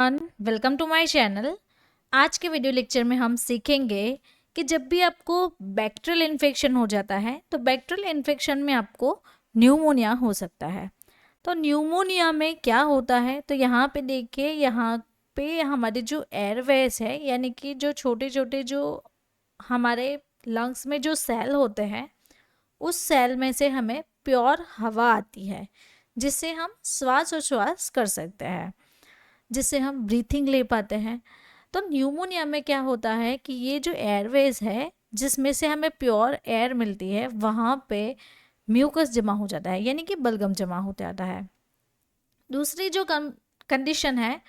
Welcome to my channel. आज के video lecture में हम सीखेंगे कि जब भी आपको बैक्टीरियल इन्फेक्शन हो जाता है तो बैक्टीरियल इन्फेक्शन में आपको न्यूमोनिया हो सकता है। तो न्यूमोनिया में क्या होता है, तो यहाँ पे देखिए, यहाँ पे हमारे जो एयरवेज है, यानी कि जो छोटे छोटे जो हमारे लंग्स में जो सेल होते हैं, उस सेल में से हमें प्योर हवा आती है जिससे हम श्वास कर सकते हैं, जिससे हम ब्रीथिंग ले पाते हैं। तो न्यूमोनिया में क्या होता है कि ये जो एयरवेज है जिसमें से हमें प्योर एयर मिलती है, वहाँ पे म्यूकस जमा हो जाता है, यानी कि बलगम जमा हो जाता है। दूसरी जो कंडीशन है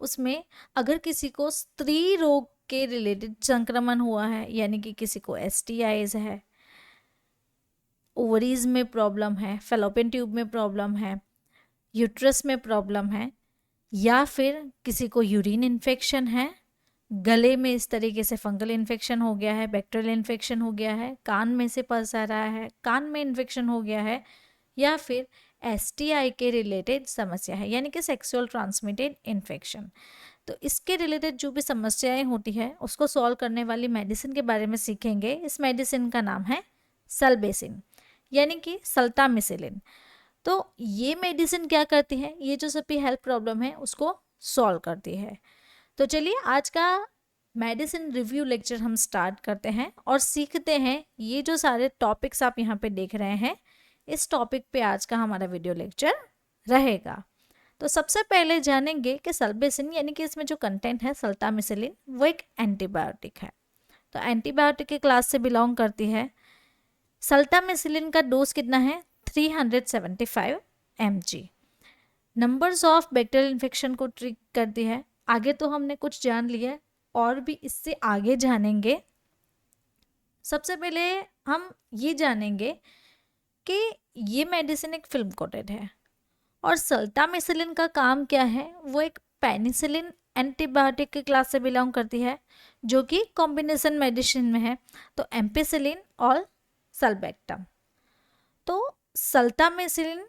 उसमें अगर किसी को स्त्री रोग के रिलेटेड संक्रमण हुआ है, यानी कि किसी को STIs है, ओवरीज में प्रॉब्लम है, फेलोपियन ट्यूब में प्रॉब्लम है, यूट्रस में प्रॉब्लम है, या फिर किसी को यूरिन इन्फेक्शन है, गले में इस तरीके से फंगल इन्फेक्शन हो गया है, बैक्टीरियल इन्फेक्शन हो गया है, कान में से पस आ रहा है, कान में इन्फेक्शन हो गया है, या फिर STI के रिलेटेड समस्या है, यानी कि सेक्सुअल ट्रांसमिटेड इन्फेक्शन। तो इसके रिलेटेड जो भी समस्याएं होती है उसको सॉल्व करने वाली मेडिसिन के बारे में सीखेंगे। इस मेडिसिन का नाम है सल्बेसिन, यानी कि सल्टामिसिलिन। तो ये मेडिसिन क्या करती है, ये जो सभी हेल्थ प्रॉब्लम है उसको सॉल्व करती है। तो चलिए आज का मेडिसिन रिव्यू लेक्चर हम स्टार्ट करते हैं और सीखते हैं ये जो सारे टॉपिक्स आप यहाँ पे देख रहे हैं, इस टॉपिक पे आज का हमारा वीडियो लेक्चर रहेगा। तो सबसे पहले जानेंगे कि सल्बेसिन, यानी कि इसमें जो कंटेंट है सल्टामिसिलिन, वो एक एंटीबायोटिक है। तो एंटीबायोटिक के क्लास से बिलोंग करती है। सल्टामिसिलिन का डोज कितना है, 375 mg। Numbers of bacterial infection को ट्रीट करती है। आगे तो हमने कुछ जान लिया, और भी इससे आगे जानेंगे। सबसे पहले हम ये जानेंगे कि ये मेडिसिन एक फिल्म कोटेड है, और सल्टामिसिलिन का काम क्या है, वो एक पेनिसिलिन एंटीबायोटिक की क्लास से बिलोंग करती है, जो कि कॉम्बिनेशन मेडिसिन में है। तो एम्पिसिलिन और सल्बेक्टम। तो सल्टामिसिलिन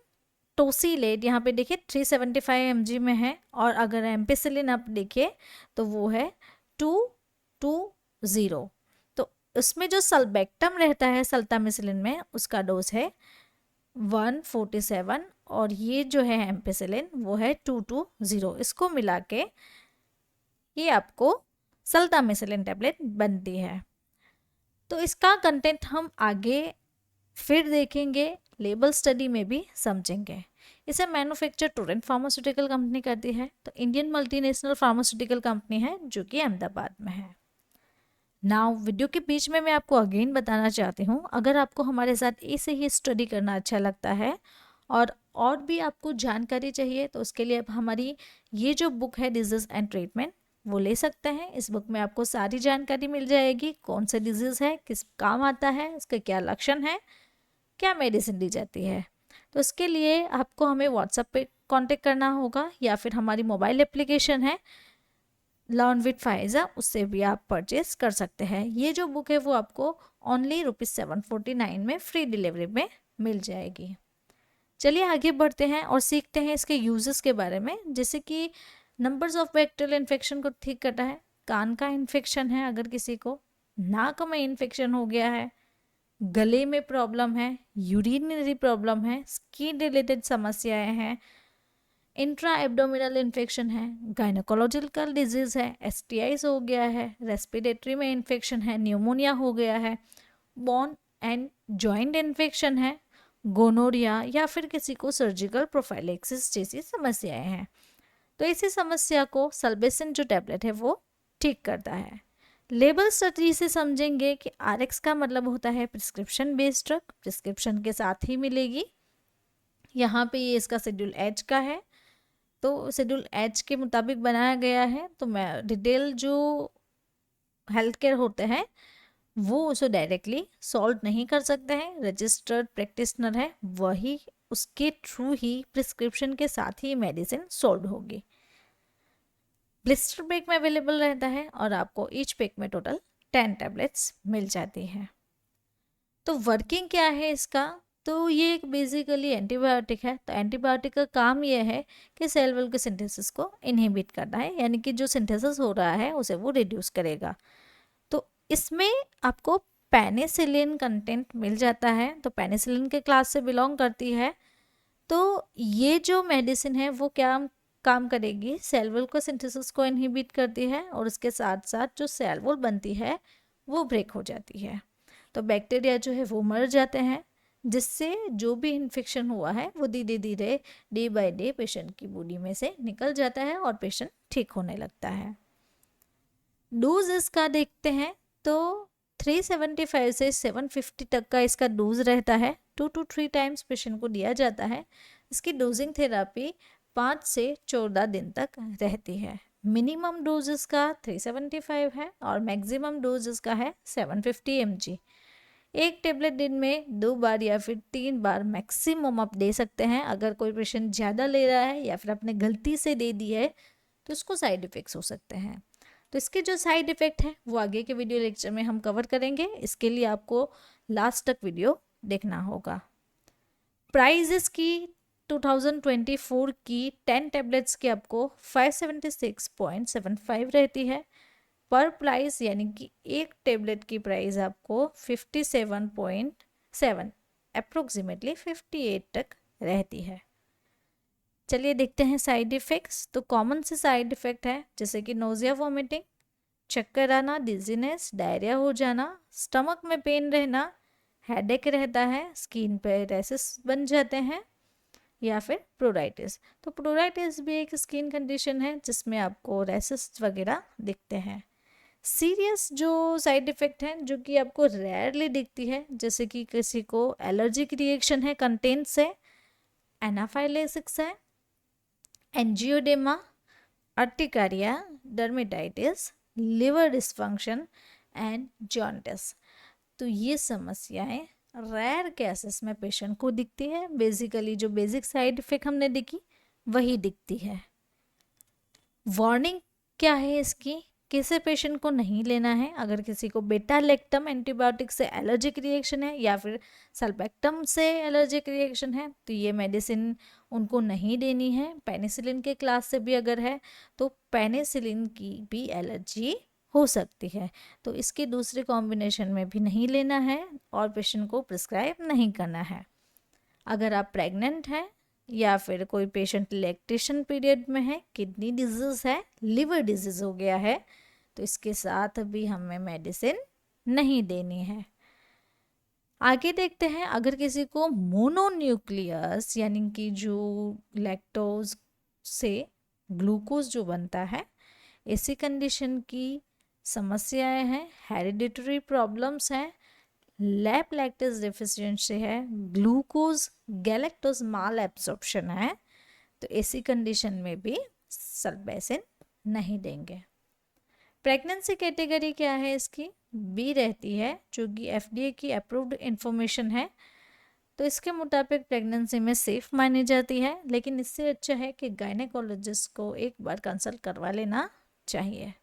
टोसीलेट यहाँ पे देखिए 375 mg में है, और अगर एम्पिसिलिन आप देखिए तो वो है 220। तो उसमें जो सल्बेक्टम रहता है सल्टामिसिलिन में, उसका डोज है 147, और ये जो है एम्पिसिलिन वो है 220। इसको मिला के ये आपको सल्टामिसिलिन टैबलेट बनती है। तो इसका कंटेंट हम आगे फिर देखेंगे, लेबल स्टडी में भी समझेंगे। इसे मैन्युफैक्चर टोरेंट फार्मास्यूटिकल कंपनी करती है। तो इंडियन मल्टीनेशनल फार्मास्यूटिकल कंपनी है जो कि अहमदाबाद में है। नाउ वीडियो के बीच में मैं आपको अगेन बताना चाहती हूँ, अगर आपको हमारे साथ ऐसे ही स्टडी करना अच्छा लगता है और भी आपको जानकारी चाहिए, तो उसके लिए आप हमारी ये जो बुक है डिजीज एंड ट्रीटमेंट, वो ले सकते हैं। इस बुक में आपको सारी जानकारी मिल जाएगी, कौन सा डिजीज़ है, किस काम आता है, इसका क्या लक्षण है, क्या मेडिसिन दी जाती है। तो इसके लिए आपको हमें व्हाट्सएप पे कांटेक्ट करना होगा, या फिर हमारी मोबाइल एप्लीकेशन है लर्न विद फाइजा, उससे भी आप परचेज कर सकते हैं। ये जो बुक है वो आपको ओनली ₹749 में फ्री डिलीवरी में मिल जाएगी। चलिए आगे बढ़ते हैं और सीखते हैं इसके यूजेस के बारे में, जैसे कि नंबर्स ऑफ बैक्टीरियल इन्फेक्शन को ठीक करता है। कान का इन्फेक्शन है अगर किसी को, नाक में इन्फेक्शन हो गया है, गले में प्रॉब्लम है, यूरिनरी प्रॉब्लम है, स्किन रिलेटेड समस्याएं हैं, इंट्रा एब्डोमिनल इन्फेक्शन है, गायनोकोलॉजिकल डिजीज है, STIs हो गया है, रेस्पिरेटरी में इन्फेक्शन है, न्यूमोनिया हो गया है, बोन एंड जॉइंट इन्फेक्शन है, गोनोरिया, या फिर किसी को सर्जिकल प्रोफाइलेक्सिस जैसी समस्याएं हैं। तो इसी समस्या को सल्बेसिन जो टैबलेट है वो ठीक करता है। लेबल स्टडी से समझेंगे कि RX का मतलब होता है प्रिस्क्रिप्शन बेस्ड ड्रग, प्रिस्क्रिप्शन के साथ ही मिलेगी। यहाँ पे ये इसका शेड्यूल H का है, तो शेड्यूल H के मुताबिक बनाया गया है। तो मैं डिटेल जो हेल्थ केयर होते हैं वो उसे डायरेक्टली सॉल्व नहीं कर सकते हैं, रजिस्टर्ड प्रैक्टिशनर है वही, उसके थ्रू ही प्रिस्क्रिप्शन के साथ ही मेडिसिन सोल्ड होगी। ब्लिस्टर पैक में अवेलेबल रहता है, और आपको ईच पैक में टोटल 10 टैबलेट्स मिल जाती हैं। तो वर्किंग क्या है इसका, तो ये एक बेसिकली एंटीबायोटिक है। तो एंटीबायोटिक का काम ये है कि सेल वॉल के सिंथेसिस को इनहिबिट करना है, यानी कि जो सिंथेसिस हो रहा है उसे वो रिड्यूस करेगा। तो इसमें आपको पेनिसिलिन कंटेंट मिल जाता है, तो पेनिसिलिन के क्लास से बिलोंग करती है। तो ये जो मेडिसिन है वो क्या काम करेगी, सेल वॉल को सिंथेसिस को इनहिबिट करती है और उसके साथ साथ जो सेल वॉल बनती है वो ब्रेक हो जाती है। तो बैक्टीरिया जो है वो मर जाते हैं, जिससे जो भी इन्फेक्शन हुआ है वो धीरे धीरे डे बाय डे पेशेंट की बॉडी में से निकल जाता है और पेशेंट ठीक होने लगता है। डोज इसका देखते हैं तो 375 से 750 तक का इसका डोज रहता है। 2 to 3 टाइम्स पेशेंट को दिया जाता है। इसकी डोजिंग थेरापी 5 से 14 दिन तक रहती है। मिनिमम डोज इसका 375 है और मैक्सिमम डोज इसका है 750 mg। एक टेबलेट दिन में 2 बार या फिर 3 बार मैक्सिमम आप दे सकते हैं। अगर कोई पेशेंट ज़्यादा ले रहा है या फिर आपने गलती से दे दी है तो उसको साइड इफ़ेक्ट्स हो सकते हैं। तो इसके जो साइड इफ़ेक्ट हैं वो आगे के वीडियो लेक्चर में हम कवर करेंगे। इसके लिए आपको लास्ट तक वीडियो देखना होगा। प्राइस इसकी 2024 की 10 टैबलेट्स की आपको 576.75 रहती है पर प्राइस, यानी कि एक टेबलेट की प्राइस आपको 57.7 अप्रोक्सीमेटली 58 तक रहती है। चलिए देखते हैं साइड इफ़ेक्ट्स। तो कॉमन से साइड इफ़ेक्ट है जैसे कि नोजिया, वॉमिटिंग, चक्कर आना, डिजीनेस, डायरिया हो जाना, स्टमक में पेन रहना, हेडेक रहता है, स्किन पे रैशेस बन जाते हैं या फिर प्रोराइटिस। तो प्रोराइटिस भी एक स्किन कंडीशन है जिसमें आपको रैशेस वगैरह दिखते हैं। सीरियस जो साइड इफ़ेक्ट हैं जो कि आपको रेयरली दिखती है, जैसे कि किसी को एलर्जिक रिएक्शन है कंटेंट से, एनाफाइलेसिस है, angioedema, urticaria, dermatitis, liver dysfunction and jaundice. तो ये समस्याएं रेयर केसेस में पेशेंट को दिखती है। बेसिकली जो बेसिक साइड इफेक्ट हमने देखी वही दिखती है। वार्निंग क्या है इसकी, किसे पेशेंट को नहीं लेना है। अगर किसी को बेटा लैक्टम एंटीबायोटिक से एलर्जिक रिएक्शन है या फिर सल्बेक्टम से एलर्जिक रिएक्शन है तो ये मेडिसिन उनको नहीं देनी है। पेनिसिलिन के क्लास से भी अगर है तो पेनिसिलिन की भी एलर्जी हो सकती है, तो इसके दूसरे कॉम्बिनेशन में भी नहीं लेना है और पेशेंट को प्रिस्क्राइब नहीं करना है। अगर आप प्रेग्नेंट हैं या फिर कोई पेशेंट लैक्टेशन पीरियड में है, किडनी डिजीज़ है, लिवर डिजीज़ हो गया है, तो इसके साथ भी हमें मेडिसिन नहीं देनी है। आगे देखते हैं, अगर किसी को मोनोन्यूक्लियस यानी कि जो लैक्टोज से ग्लूकोज जो बनता है, ऐसी कंडीशन की समस्याएं हैं, हेरिडिटरी प्रॉब्लम्स हैं, लैप लैक्टेज डेफिशिएंसी है, ग्लूकोज गैलेक्टोज माल एब्जॉर्प्शन है, तो ऐसी कंडीशन में भी सल्बेसिन नहीं देंगे। प्रेगनेंसी कैटेगरी क्या है इसकी, बी रहती है, जो कि एफडीए की अप्रूव्ड इंफॉर्मेशन है। तो इसके मुताबिक प्रेगनेंसी में सेफ मानी जाती है, लेकिन इससे अच्छा है कि गायनेकोलॉजिस्ट को एक बार कंसल्ट करवा लेना चाहिए।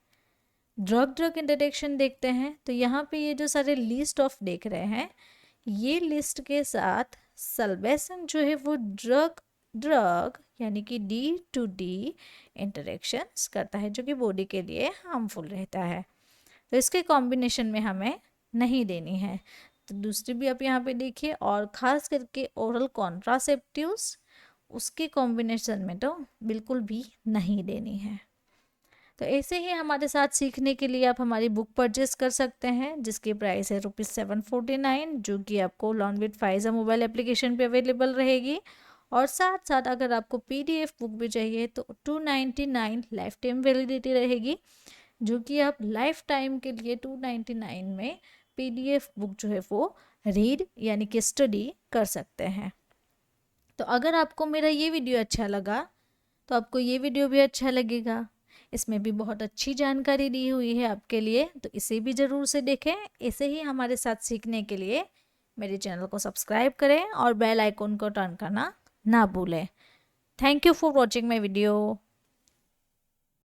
ड्रग इंटरेक्शन देखते हैं, तो यहाँ पे ये जो सारे लिस्ट ऑफ देख रहे हैं, ये लिस्ट के साथ सल्बेसिन जो है वो ड्रग यानी कि D-to-D इंटरेक्शंस करता है, जो कि बॉडी के लिए हार्मफुल रहता है। तो इसके कॉम्बिनेशन में हमें नहीं देनी है। तो दूसरी भी आप यहाँ पे देखिए, और ख़ास करके ओरल कॉन्ट्रासेप्टिव्स, उसके कॉम्बिनेशन में तो बिल्कुल भी नहीं देनी है। तो ऐसे ही हमारे साथ सीखने के लिए आप हमारी बुक परचेस कर सकते हैं, जिसकी प्राइस है ₹749, जो कि आपको lawn with Pfizer mobile application पे अवेलेबल रहेगी। और साथ साथ अगर आपको PDF बुक भी चाहिए तो 299 लाइफ टाइम वैलिडिटी रहेगी, जो कि आप लाइफ टाइम के लिए 299 में PDF बुक जो है वो रीड यानी कि स्टडी कर सकते हैं। तो अगर आपको मेरा ये वीडियो अच्छा लगा तो आपको ये वीडियो भी अच्छा लगेगा। इसमें भी बहुत अच्छी जानकारी दी हुई है आपके लिए, तो इसे भी ज़रूर से देखें। ऐसे ही हमारे साथ सीखने के लिए मेरे चैनल को सब्सक्राइब करें और बेल आइकन को टर्न करना ना भूलें। Thank you for watching my video.